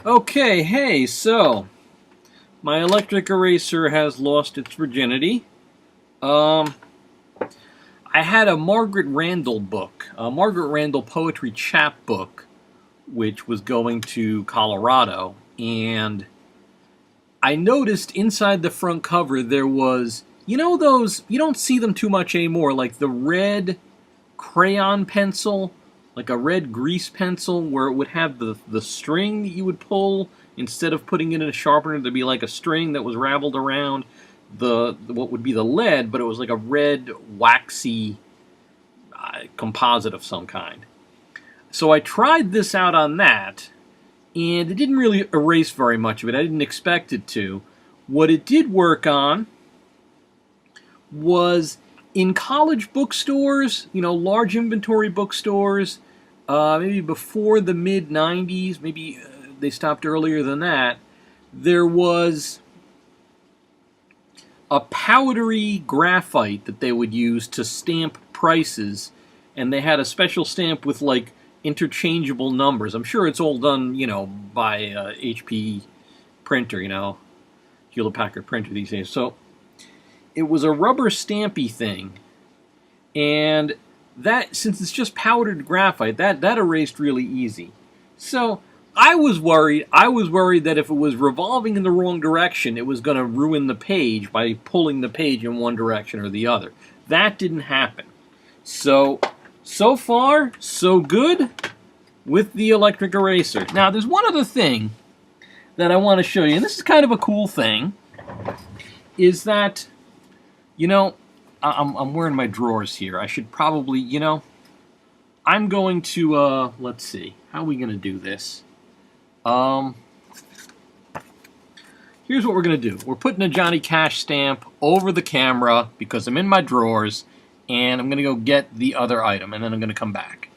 Okay, hey, so my electric eraser has lost its virginity. Um, I had a Margaret Randall book, a Margaret Randall poetry chapbook, which was going to Colorado, and I noticed inside the front cover there was, those, you don't see them too much anymore, like the red crayon pencil, like a red grease pencil, where it would have the string that you would pull instead of putting it in a sharpener. There'd be like a string that was raveled around the what would be the lead, but it was like a red waxy composite of some kind. So I tried this out on that, and it didn't really erase very much of it. I didn't expect it to. What it did work on was in college bookstores, large inventory bookstores, maybe before the mid 90s, maybe they stopped earlier than that, there was a powdery graphite that they would use to stamp prices, and they had a special stamp with like interchangeable numbers. I'm sure it's all done, by HP printer, Hewlett Packard printer these days. So it was a rubber stampy thing, and that, since it's just powdered graphite, that erased really easy. So I was worried. I was worried that if it was revolving in the wrong direction, it was going to ruin the page by pulling the page in one direction or the other. That didn't happen. So far, so good with the electric eraser. Now, there's one other thing that I want to show you, and this is kind of a cool thing, is that, I'm wearing my drawers here. I should probably, I'm going to, let's see, how are we going to do this? Here's what we're going to do. We're putting a Johnny Cash stamp over the camera because I'm in my drawers, and I'm going to go get the other item, and then I'm going to come back.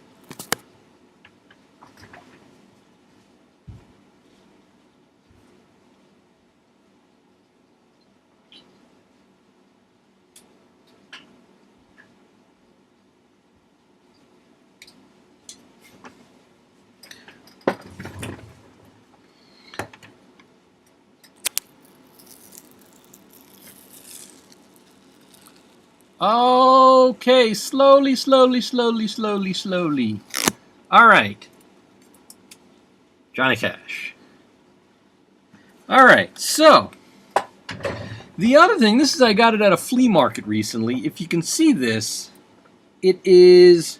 Okay, slowly, slowly, slowly, slowly, slowly. All right. Johnny Cash. All right, so the other thing, this is, I got it at a flea market recently. If you can see this, it is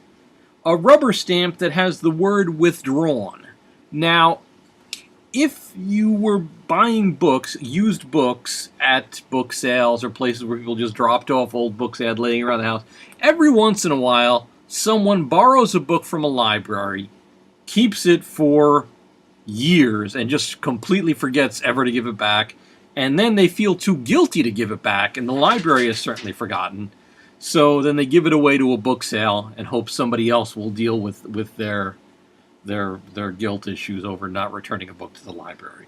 a rubber stamp that has the word withdrawn. Now, if you were buying books, used books at book sales or places where people just dropped off old books they had laying around the house, every once in a while, someone borrows a book from a library, keeps it for years, and just completely forgets ever to give it back, and then they feel too guilty to give it back, and the library has certainly forgotten. So then they give it away to a book sale and hope somebody else will deal with their guilt issues over not returning a book to the library.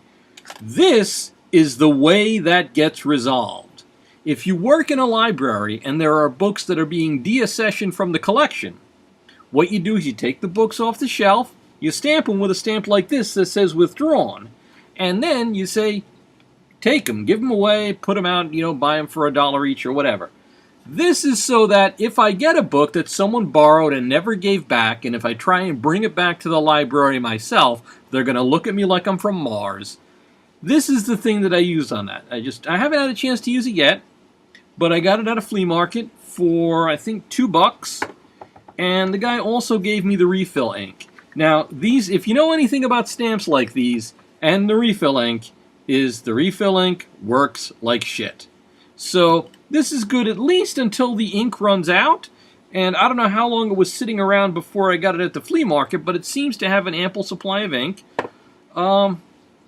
This is the way that gets resolved. If you work in a library and there are books that are being deaccessioned from the collection, what you do is you take the books off the shelf, you stamp them with a stamp like this that says withdrawn, and then you say, take them, give them away, put them out, buy them for $1 each or whatever. This is so that if I get a book that someone borrowed and never gave back, and if I try and bring it back to the library myself, they're going to look at me like I'm from Mars. This is the thing that I use on that. I haven't had a chance to use it yet, but I got it at a flea market for, I think, $2, and the guy also gave me the refill ink. Now, these, if you know anything about stamps like these, and the refill ink, is the refill ink works like shit. So this is good at least until the ink runs out, and I don't know how long it was sitting around before I got it at the flea market, but it seems to have an ample supply of ink.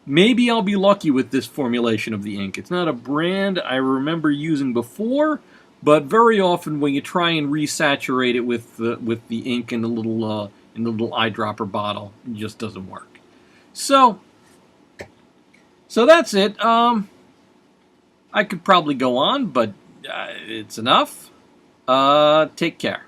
Maybe I'll be lucky with this formulation of the ink. It's not a brand I remember using before, but very often when you try and resaturate it with the ink in the little eyedropper bottle, it just doesn't work. So that's it. I could probably go on, but it's enough. Take care.